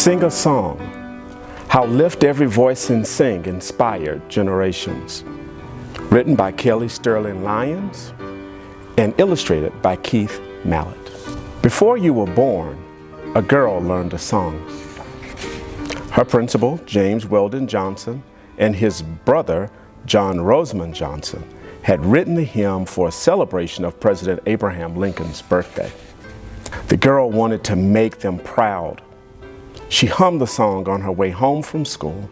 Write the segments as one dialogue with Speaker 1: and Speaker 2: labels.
Speaker 1: Sing a song. How Lift Every Voice and Sing inspired generations. Written by Kelly Sterling Lyons and illustrated by Keith Mallett. Before you were born, a girl learned a song. Her principal, James Weldon Johnson, and his brother, John Rosamond Johnson, had written the hymn for a celebration of President Abraham Lincoln's birthday. The girl wanted to make them proud. She hummed the song on her way home from school.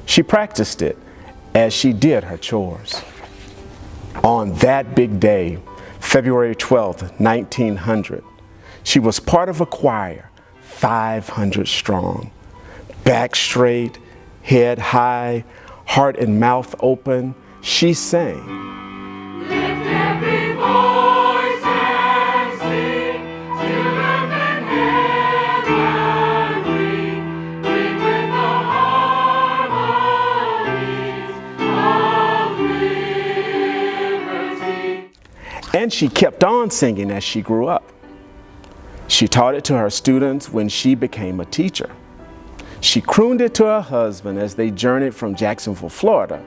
Speaker 1: She practiced it as she did her chores. On that big day, February 12th, 1900, she was part of a choir, 500 strong. Back straight, head high, heart and mouth open, she sang.
Speaker 2: Lift every voice and sing, till earth and heaven ring with the harmonies of liberty.
Speaker 1: And she kept on singing as she grew up. She taught it to her students when she became a teacher. She crooned it to her husband as they journeyed from Jacksonville, Florida,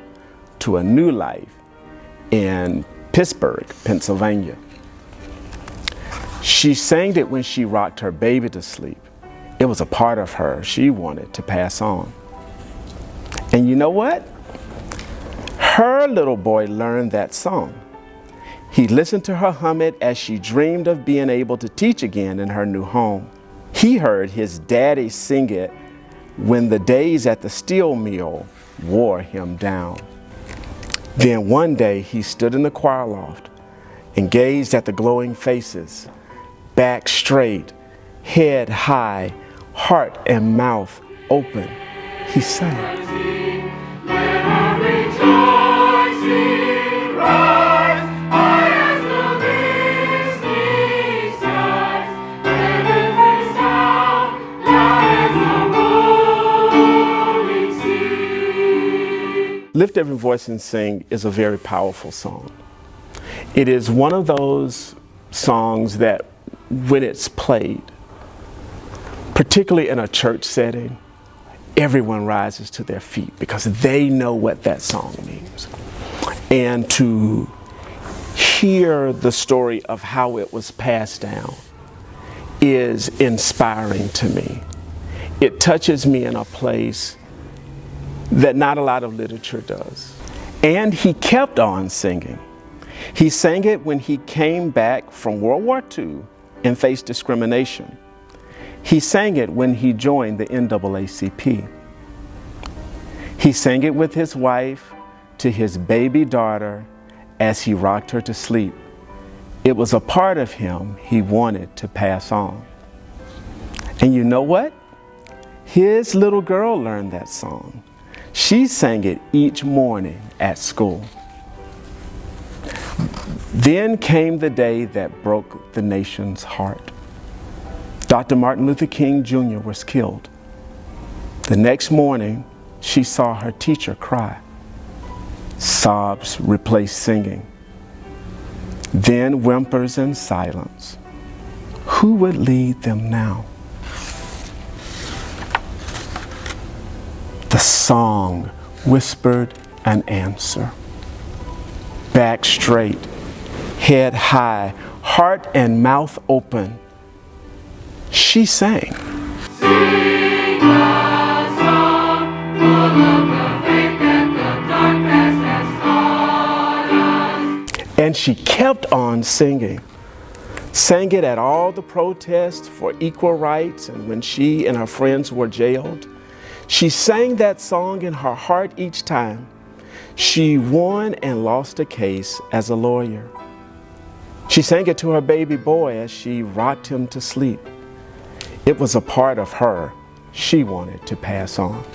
Speaker 1: to a new life in Pittsburgh, Pennsylvania. She sang it when she rocked her baby to sleep. It was a part of her she wanted to pass on. And you know what? Her little boy learned that song. He listened to her hum it as she dreamed of being able to teach again in her new home. He heard his daddy sing it when the days at the steel mill wore him down. Then one day he stood in the choir loft and gazed at the glowing faces, back straight, head high, heart and mouth open. He sang.
Speaker 2: Let our rejoicing rise high as the listening skies. Let every sound loud as the rolling sea.
Speaker 1: Lift Every Voice and Sing is a very powerful song. It is one of those songs that when it's played, particularly in a church setting, everyone rises to their feet because they know what that song means. And to hear the story of how it was passed down is inspiring to me. It touches me in a place that not a lot of literature does. And he kept on singing. He sang it when he came back from World War II and faced discrimination. He sang it when he joined the NAACP. He sang it with his wife to his baby daughter as he rocked her to sleep. It was a part of him he wanted to pass on. And you know what? His little girl learned that song. She sang it each morning at school. Then came the day that broke the nation's heart. Dr. Martin Luther King Jr. was killed. The next morning, she saw her teacher cry. Sobs replaced singing. Then whimpers and silence. Who would lead them now? The song whispered an answer. Back straight, head high, heart and mouth open. She sang.
Speaker 2: Sing a song full of the faith that the dark past has taught us.
Speaker 1: And she kept on singing. Sang it at all the protests for equal rights and when she and her friends were jailed. She sang that song in her heart each time. She won and lost a case as a lawyer. She sang it to her baby boy as she rocked him to sleep. It was a part of her she wanted to pass on.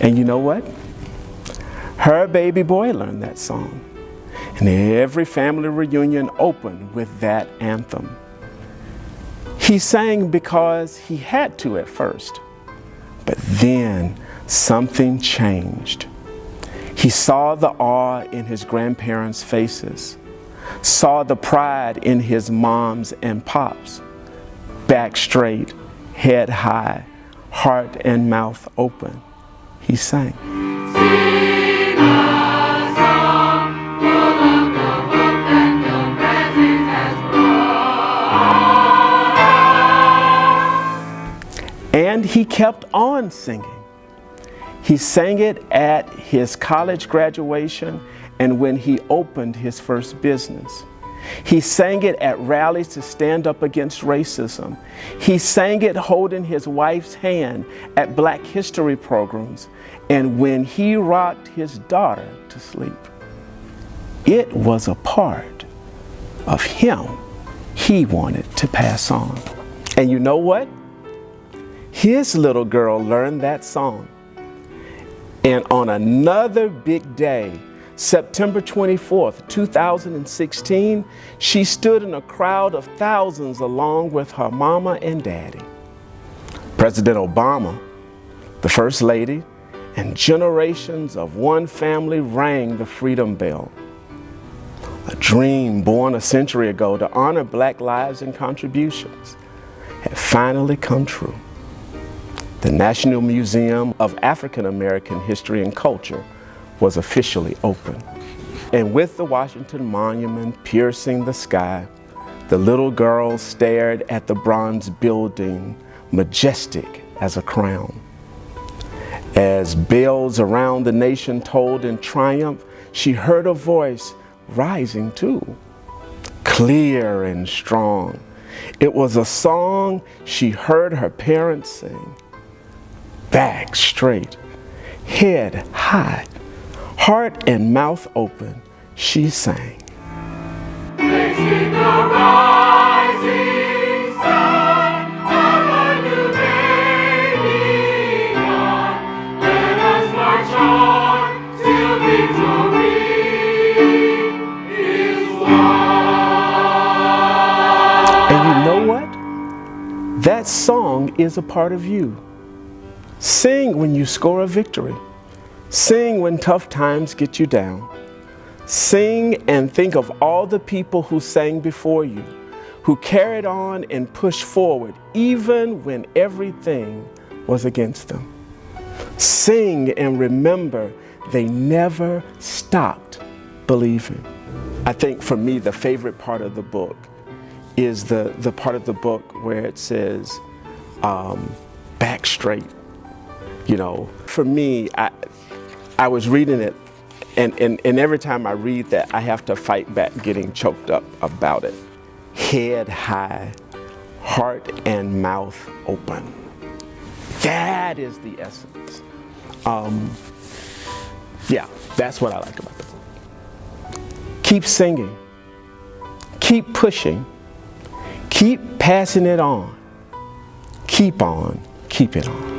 Speaker 1: And you know what? Her baby boy learned that song. And every family reunion opened with that anthem. He sang because he had to at first. But then something changed. He saw the awe in his grandparents' faces, saw the pride in his moms and pops. Back straight, head high, heart and mouth open, he sang.
Speaker 2: Sing a song full of the hope that the present has brought.
Speaker 1: And he kept on singing. He sang it at his college graduation and when he opened his first business. He sang it at rallies to stand up against racism. He sang it holding his wife's hand at Black History programs and when he rocked his daughter to sleep. It was a part of him he wanted to pass on. And you know what? His little girl learned that song. And on another big day, September 24th, 2016, she stood in a crowd of thousands along with her mama and daddy. President Obama, the First Lady, and generations of one family rang the freedom bell. A dream born a century ago to honor Black lives and contributions had finally come true. The National Museum of African American History and Culture was officially open. And with the Washington Monument piercing the sky, the little girl stared at the bronze building, majestic as a crown. As bells around the nation tolled in triumph, she heard a voice rising too, clear and strong. It was a song she heard her parents sing. Back straight, head high, heart and mouth open, she sang.
Speaker 2: Facing the rising sun of a new day begun, let us march on till victory is won.
Speaker 1: And you know what? That song is a part of you. Sing when you score a victory. Sing when tough times get you down. Sing and think of all the people who sang before you, who carried on and pushed forward even when everything was against them. Sing and remember they never stopped believing. I think for me the favorite part of the book is the part of the book where it says back straight. You know, for me, I was reading it, and every time I read that, I have to fight back getting choked up about it. Head high, heart and mouth open. That is the essence. Yeah, that's what I like about the book. Keep singing, keep pushing, keep passing it on, keep it on.